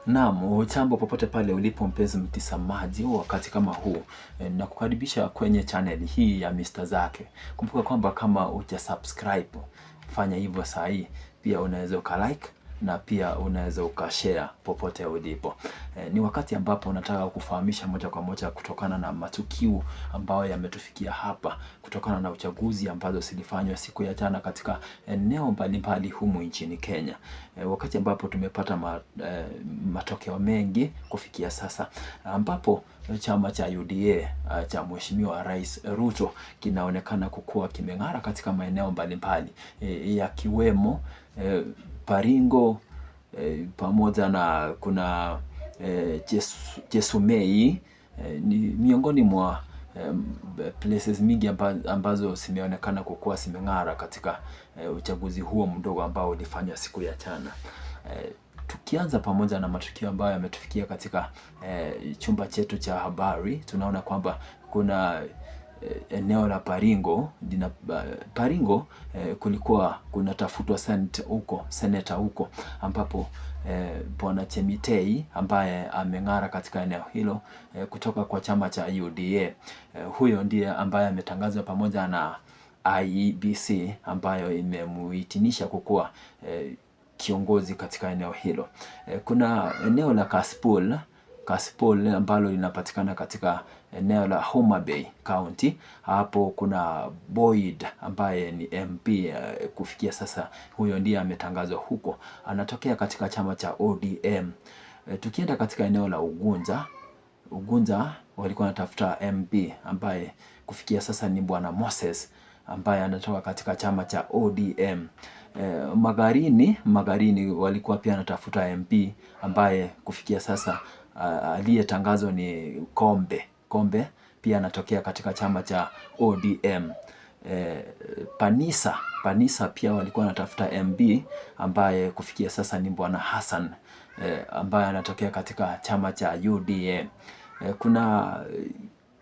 Naam, hujambo popote pale ulipo mpenzi mtazamaji wakati kama huu. Na kukaribisha kwenye channel hii ya Mr. Zake. Kumbuka kwamba kama hujasubscribe, fanya hivyo saa hii. Pia unaweza ukalike na pia unaweza ukashare popote ulipo. Ni wakati ambapo nataka kufahamisha moja kwa moja kutokana na matukio ambayo yametufikia hapa, kutokana na uchaguzi ambazo zilifanywa siku ya jana katika eneo mbalimbali humu nchini Kenya. Wakati ambapo tumepata matokeo mengi kufikia sasa, ambapo chama cha UDA cha Mheshimiwa Rais Ruto kinaonekana kukua kimeng'ara katika maeneo mbalimbali yakiwemo Baringo, pamoja na kuna Chesumei, ni miongoni mwa places mingi ambazo zimeonekana kukua zimeng'ara katika uchaguzi huo mdogo ambao ulifanywa siku ya jana. Tukianza pamoja na matukio ambayo yametufikia katika chumba chetu cha habari, tunaona kwamba kuna eneo la Baringo kulikuwa kunatafutwa senator huko ambapo Bwana Chemitei ambaye ameng'ara katika eneo hilo kutoka kwa chama cha UDA. Huyo ndiye ambaye ametangazwa pamoja na IEBC ambayo imemuhitimisha kukuwa kiongozi katika eneo hilo. Kuna eneo la Kasipul ambalo linapatikana katika eneo la Homa Bay County. Hapo kuna Boyd ambaye ni MP kufikia sasa, huyo ndiye ametangazwa huko, anatokea katika chama cha ODM. Tukienda katika eneo la Ugunja walikuwa wanatafuta MP ambaye kufikia sasa ni Bwana Moses ambaye anatoka katika chama cha ODM. Magarini walikuwa pia wanatafuta MP ambaye kufikia sasa aliyetangazwa ni Kombe pia anatokea katika chama cha ODM. Panisa pia walikuwa wanatafuta MP ambaye kufikia sasa ni Bwana Hassan ambaye anatokea katika chama cha UDA. Kuna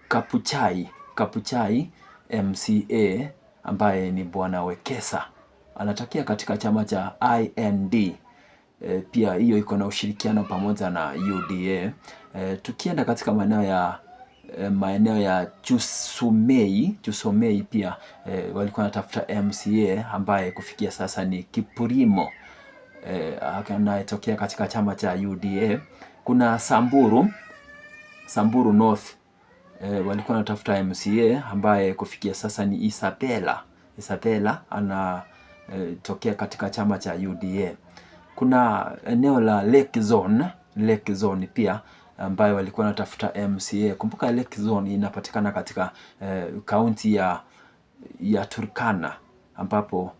Kapuchai MCA ambaye ni Bwana Wekesa anatokea katika chama cha IND. Pia hiyo iko na ushirikiano pamoja na UDA. Tukienda katika maeneo ya Chusomei pia walikuwa wanatafuta MCA ambaye kufikia sasa ni Kipurimo anayetokea katika chama cha UDA. Kuna Samburu North walikuwa wanatafuta MCA ambaye kufikia sasa ni Isabella anatokea katika chama cha UDA. Kuna eneo la Lake Zone pia ambayo walikuwa wanatafuta MCA. Kumbuka Lake Zone inapatikana katika kaunti ya Turkana ambapo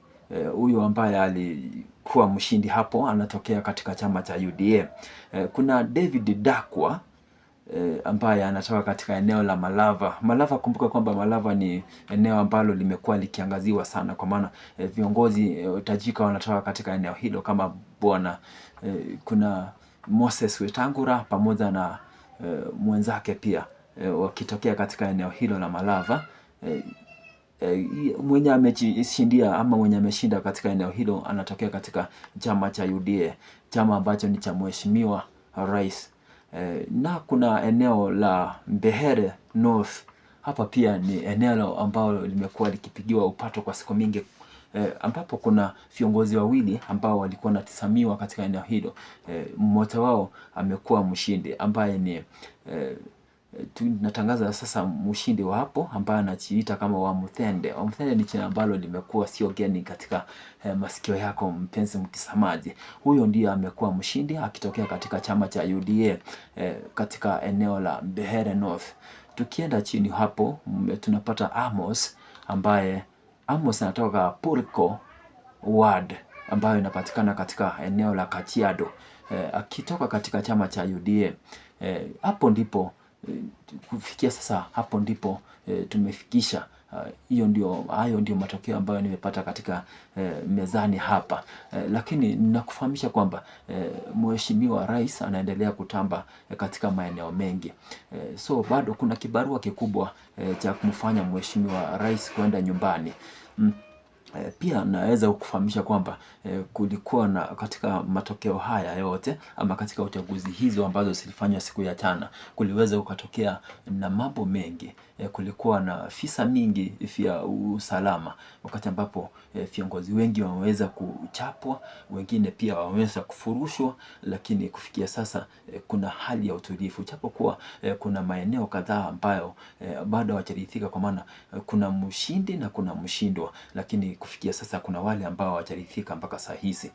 huyu ambaye alikuwa mshindi hapo anatokea katika chama cha UDA. Kuna David Dakwa ambaye anatoka katika eneo la Malava. Kumbuka kwamba Malava ni eneo ambalo limekuwa likiangaziwa sana, kwa maana viongozi tajika wanatoka katika eneo hilo kama bwana kuna Moses Wetangula pamoja na mwenzake pia wakitokea katika eneo hilo la Malava. Mwenye ameshindia ama mwenye ameshinda katika eneo hilo anatokea katika chama cha UDA, chama ambacho ni cha Mheshimiwa Rais. Na kuna eneo la Mbeere North. Hapa pia ni eneo ambalo limekuwa likipigiwa upato kwa siku mingi, ambapo kuna viongozi wawili ambao walikuwa wanatazamiwa katika eneo hilo. Mmoja wao amekuwa mshindi ambaye ni tunatangaza sasa mshindi wa hapo ambaye anajiita kama Wamuthende. Wamuthende ni jina ambalo limekuwa sio geni katika masikio yako mpenzi mtazamaji. Huyo ndiye amekuwa mshindi akitokea katika chama cha UDA katika eneo la Mbeere North. Tukienda chini hapo tunapata Amos anatoka Purko Ward ambayo inapatikana katika eneo la Kajiado akitoka katika chama cha UDA. Hapo ndipo kufikia sasa, hapo ndipo tumefikisha. Hayo ndio matokeo ambayo nimepata katika mezani hapa, lakini ninakufahamisha kwamba Mheshimiwa Rais anaendelea kutamba katika maeneo mengi. So bado kuna kibarua kikubwa cha kumfanya Mheshimiwa Rais kwenda nyumbani. Pia naweza kukufahamisha kwamba kulikuwa na katika matokeo haya yote ama katika uchaguzi hizo ambazo zilifanywa siku ya jana, kuliweza kukatokea na mambo mengi. Kulikuwa na visa mingi vya usalama, wakati ambapo viongozi wengi wameweza kuchapwa, wengine pia wameweza kufurushwa, lakini kufikia sasa kuna hali ya utulivu, japokuwa kuna maeneo kadhaa ambayo bado hawajaridhika, kwa maana kuna mshindi na kuna mshindwa, lakini kufikia sasa kuna wale ambao hawajaridhika mpaka saa hizi.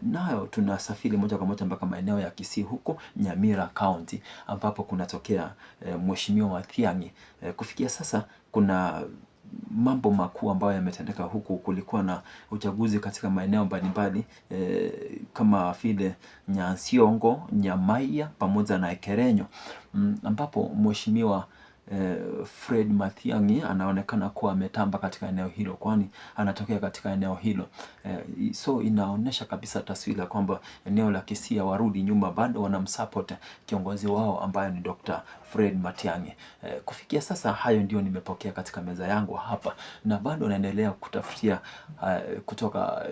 Nayo tunasafiri moja kwa moja mpaka maeneo ya Kisii huko Nyamira County, ambapo kunatokea Mheshimiwa Matiang'i. Kufikia sasa kuna mambo makuu ambayo yametendeka huku. Kulikuwa na uchaguzi katika maeneo mbalimbali kama vile Nyansiongo, Nyamaiya pamoja na Ekerenyo, ambapo Mheshimiwa Fred Matiang'i anaonekana kuwa ametamba katika eneo hilo, kwani anatokea katika eneo hilo. So inaonesha kabisa taswira kwamba eneo la Kisii warudi nyuma, bado wanamsupport kiongozi wao ambaye ni Dr. Fred Matiang'i. Kufikia sasa hayo ndio nimepokea katika meza yangu hapa, na bado naendelea kutafutia kutoka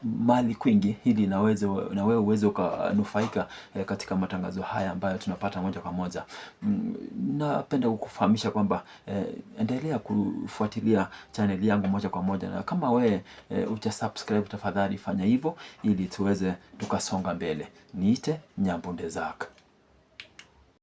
mali kwingi ili na wewe uweze ukanufaika katika matangazo haya ambayo tunapata moja kwa moja. Napenda kukufahamisha kwamba endelea kufuatilia channel yangu moja kwa moja, na kama wewe hujasubscribe, tafadhali fanya hivyo ili tuweze tukasonga mbele. Niite Nyambunde Zack.